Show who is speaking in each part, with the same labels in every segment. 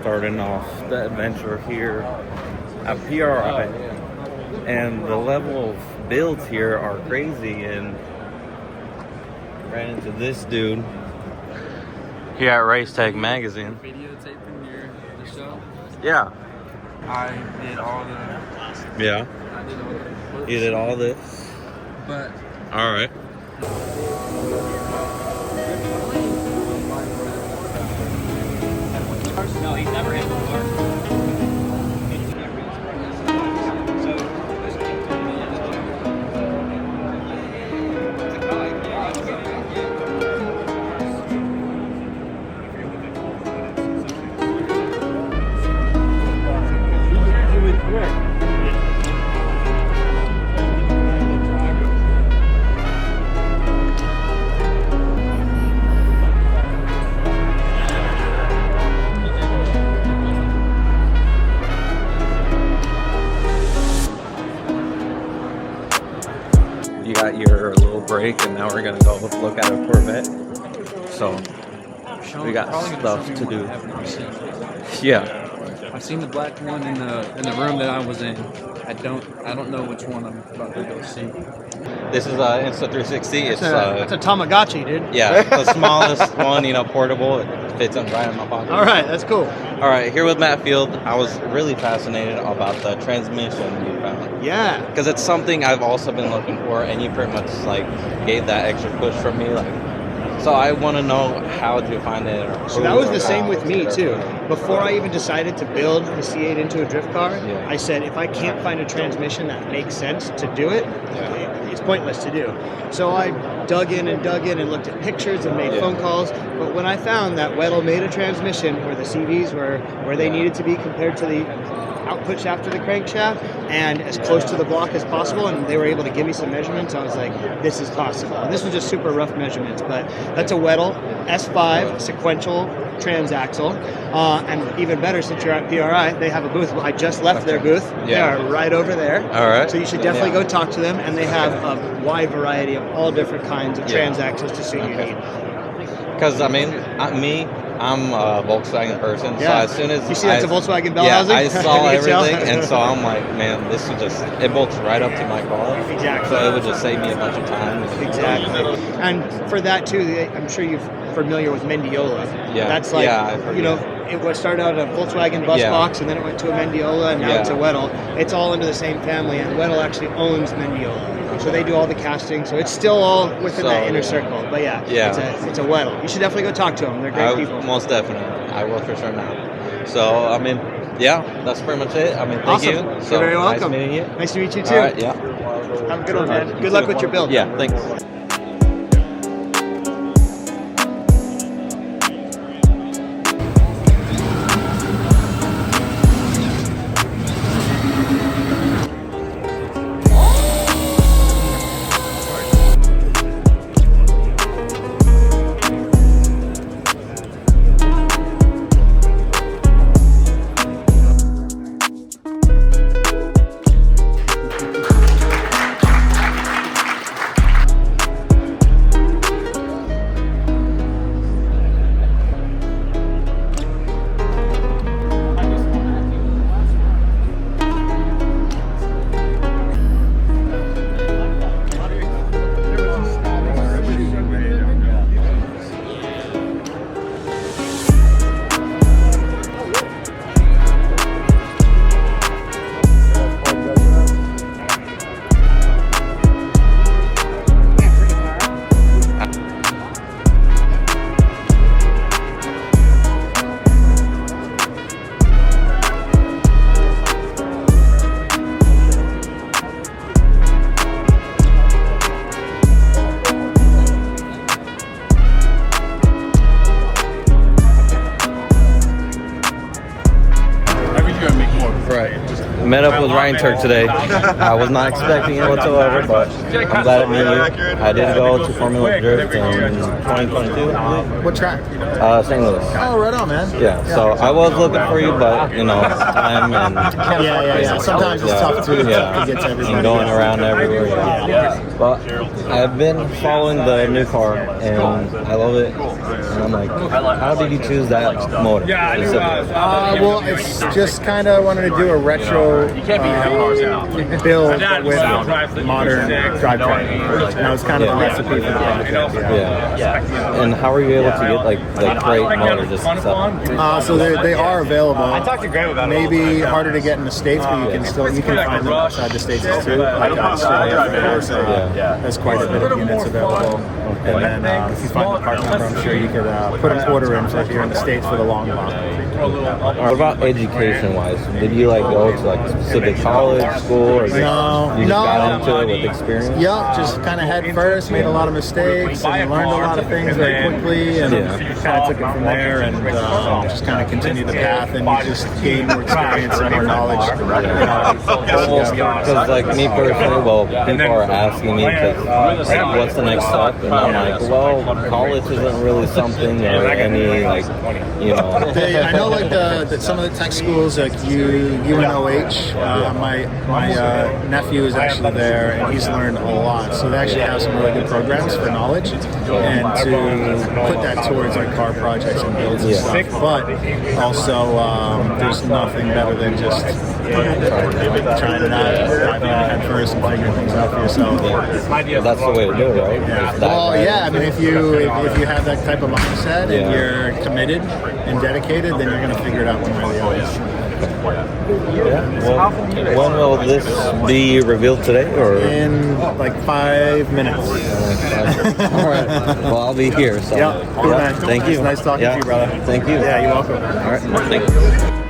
Speaker 1: starting off the adventure here at PRI, and the level of builds here are crazy. And ran into this dude here at Race Tech Magazine.
Speaker 2: Videotaping the show.
Speaker 1: Yeah.
Speaker 2: I did all the.
Speaker 1: Yeah.
Speaker 2: I did all the. Clips,
Speaker 1: You did all this.
Speaker 2: But.
Speaker 1: All right.
Speaker 3: No, he's never hit before.
Speaker 1: You got your little break, and now we're gonna go look at a Corvette. So we got stuff to do. Yeah.
Speaker 2: I've seen the black one in the room that I was in. I don't know which one I'm about to go see.
Speaker 1: This is Insta360. It's
Speaker 4: That's a Tamagotchi, dude.
Speaker 1: yeah, the smallest one, portable. It fits in right in my pocket.
Speaker 4: All right, that's cool.
Speaker 1: All right, here with Matt Field. I was really fascinated about the transmission you found.
Speaker 4: Yeah.
Speaker 1: Because it's something I've also been looking for, and you pretty much gave that extra push from me. So I want to know, how did you find it?
Speaker 4: So that was the same with me too. Before I even decided to build the C8 into a drift car, I said if I can't find a transmission that makes sense to do it, it's pointless to do. So I dug in and looked at pictures and made phone calls. But when I found that Weddle made a transmission where the CVs were where they needed to be compared to the output shaft of the crankshaft and as close to the block as possible, and they were able to give me some measurements, I was like, this is possible. And this was just super rough measurements, but that's a Weddle S5 sequential transaxle, and even better, since you're at PRI, they have a booth. I just left their booth. They are right over there.
Speaker 1: All right.
Speaker 4: So you should definitely go talk to them, and they have a wide variety of all different kinds of transaxles to suit your need.
Speaker 1: Because I'm a Volkswagen person, so as soon as
Speaker 4: you see that's a Volkswagen bell
Speaker 1: yeah,
Speaker 4: housing?
Speaker 1: I saw everything, and so I'm like, man, this would it bolts right up to my car.
Speaker 4: Exactly.
Speaker 1: So it would just save me a bunch of time.
Speaker 4: Exactly. And for that too, I'm sure you're familiar with Mendiola.
Speaker 1: Yeah.
Speaker 4: That's like,
Speaker 1: I've heard,
Speaker 4: it was started out a Volkswagen bus box, and then it went to a Mendiola, and now it's a Weddle. It's all under the same family, and Weddle actually owns Mendiola. So they do all the casting, so it's still all within that inner circle. But it's a Weddle. You should definitely go talk to them. They're great people.
Speaker 1: Most definitely. I will for sure now. So, that's pretty much it. Thank you. So,
Speaker 4: you're very welcome.
Speaker 1: Nice meeting you.
Speaker 4: Nice to meet you too.
Speaker 1: All right, yeah.
Speaker 4: Have a good one, man. Good luck with your build.
Speaker 1: Yeah, thanks. right. Met up with Ryan Turk today. I was not expecting it whatsoever, but I'm glad to meet you. I did go to Formula Drift in 2022.
Speaker 5: What track?
Speaker 1: St. Louis.
Speaker 5: Oh, right on, man.
Speaker 1: Yeah, so I was looking for you, but you know, time and
Speaker 5: Yeah. Sometimes it's tough to get to everybody.
Speaker 1: And going around everywhere. Yeah. But I've been following the new car, and I love it. And I'm like, how did you choose that motor?
Speaker 5: Well, it's just kind of wanted to do a retro build with modern drivetrain. That was kind of the recipe for the project.
Speaker 1: Yeah. And how are you able to get like the crate motor just set up?
Speaker 5: So they are available. I talked to Graham about it. Maybe harder to get in the States, but you can find them outside the States too, like Australia. So there's quite a bit of units available. And then if you find the part number, I'm sure you could put an order in for here in the States for the long block.
Speaker 1: What about education-wise? Did you like go to like a specific college, school, or you just got into it with experience?
Speaker 5: Yep, just kind of head first, made a lot of mistakes, and learned a lot of things very quickly, and kind of took it from there, and just kind of continued the path, and you just gain more experience and more knowledge.
Speaker 1: Because like me personally, well, people are asking me, like, what's the next step? And I'm like, well, college isn't really something or any like, you know.
Speaker 5: I know like some of the tech schools like UNOH. My nephew is actually there, and he's learned a lot. So they actually have some really good programs for knowledge and to put that towards like car projects and builds and stuff. But also, there's nothing better than just trying it out, diving in head first, and figuring things out for yourself.
Speaker 1: Well, that's the way to do it, right?
Speaker 5: Yeah. Well, yeah. I mean, if you have that type of mindset and you're committed and dedicated, then you're going to figure it out one way or the other.
Speaker 1: Well, when will this be revealed today, or
Speaker 5: in like 5 minutes?
Speaker 1: All right. Well, I'll be here. So.
Speaker 5: Cool, man.
Speaker 1: Thank you.
Speaker 5: It's nice talking to you, brother.
Speaker 1: Thank you.
Speaker 5: Yeah, you're welcome.
Speaker 1: All right. Thank you.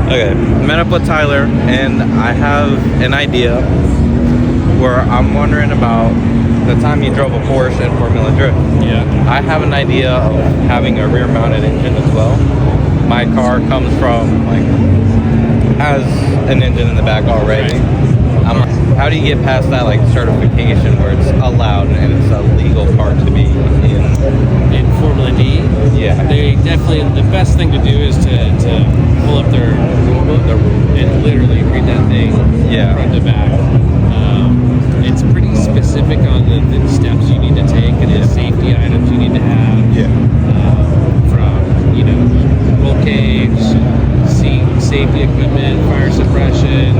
Speaker 1: Okay, met up with Tyler, and I have an idea where I'm wondering about the time you drove a Porsche in Formula Drift.
Speaker 2: Yeah.
Speaker 1: I have an idea of having a rear-mounted engine as well. My car comes from, like, has an engine in the back already. How do you get past that, like, certification where it's allowed and it's a legal car to be
Speaker 2: In Formula D, they definitely, the best thing to do is to pull up their rule book and literally read that thing front to back. It's pretty specific on the steps you need to take and the safety items you need to have. From, you know, roll cage, seat safety equipment, fire suppression,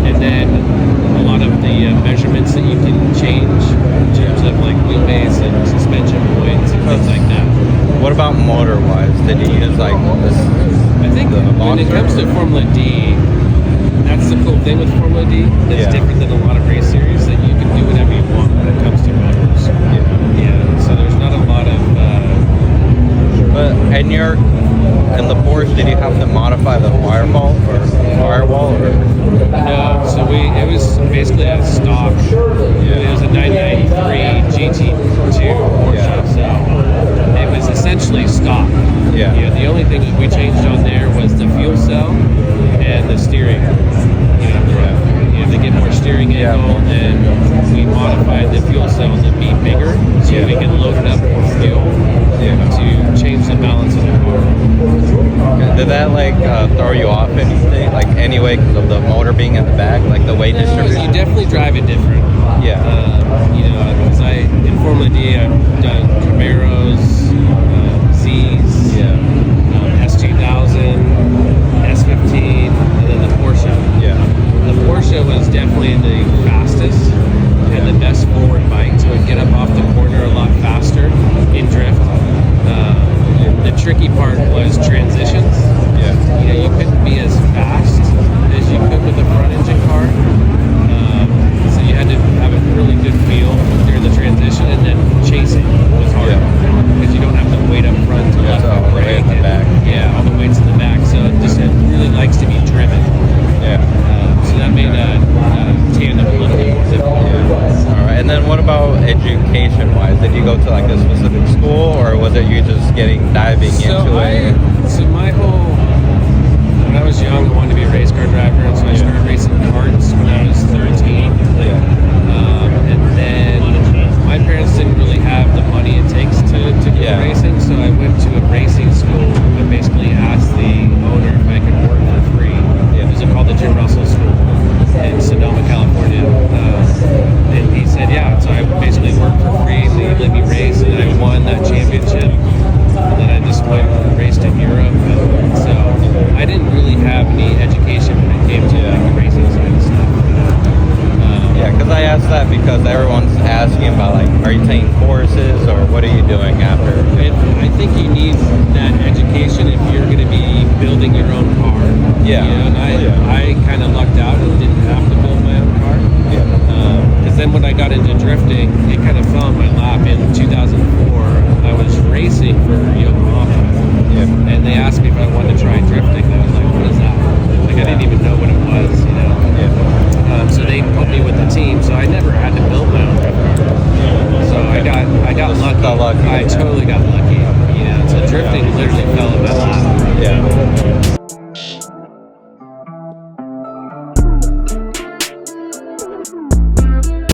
Speaker 2: and then a lot of the measurements that you can change in terms terms of like wheelbase and suspension points and things like that.
Speaker 1: What about motor-wise? Did you use like this?
Speaker 2: I think when it comes to Formula D, that's the cool thing with Formula D. That's different than a lot of race series, that you can do whatever you want when it comes to motors. Yeah. So there's not a lot of.
Speaker 1: But in the Porsche, did you have to modify the firewall or?
Speaker 2: No. So it was basically a stock. It was a 993 GT2 Porsche. So it was essentially stock.
Speaker 1: Yeah.
Speaker 2: The only thing that we changed on there was the fuel cell and the steering. To get more steering angle, and we modified the fuel cell to be bigger, so we can load it up with fuel to change the balance of the car.
Speaker 1: Did that like throw you off anything? Like anyway, because of the motor being in the back, like the weight distribution?
Speaker 2: You definitely drive it different.
Speaker 1: Yeah.
Speaker 2: Because in Formula D, I've done Camaros, Z's, S2000, S15, and then the Porsche.
Speaker 1: Yeah.
Speaker 2: The Porsche was definitely the fastest and the best forward bike, so it would get up off the corner a lot faster in drift. The tricky part was transitions. You couldn't be as fast as you could with a front engine car. So you had to have a really good feel during the transition, and then chasing was hard because you don't have the weight up front to left
Speaker 1: all the weight in the back.
Speaker 2: Yeah, all the weight's in the back. So it really likes to be driven. So that made tandem a little bit more difficult.
Speaker 1: All right. And then what about education-wise? Did you go to like a specific school, or was it you just diving into it?
Speaker 2: So when I was young, I wanted to be a race car driver, and so I started racing karts when I was 13. And then my parents didn't really have the money it takes to go racing, so I went to a racing school and basically asked the owner if I could work for free. It was called the Jim Russell School in Sonoma, California. And he said, so I basically worked for free, and they let me race, and I won that championship. And then I just went and raced in Europe. And so I didn't really have any education when it came to like the racing side of stuff.
Speaker 1: Because I asked that because everyone's asking about like, are you taking courses or what are you doing after?
Speaker 2: I think you need that education if you're going to be building your own car. And I kind of lucked out and didn't have to build my own car. Because then when I got into drifting, it kind of fell in my lap. In 2004, I was racing for Yokohama, and they asked me if I wanted to try drifting. And I was like, what is that? Like I didn't even know what it was, so they put me with the team, so I never had to build my own drift car. So I got lucky. I totally got lucky. So drifting literally fell in my lap.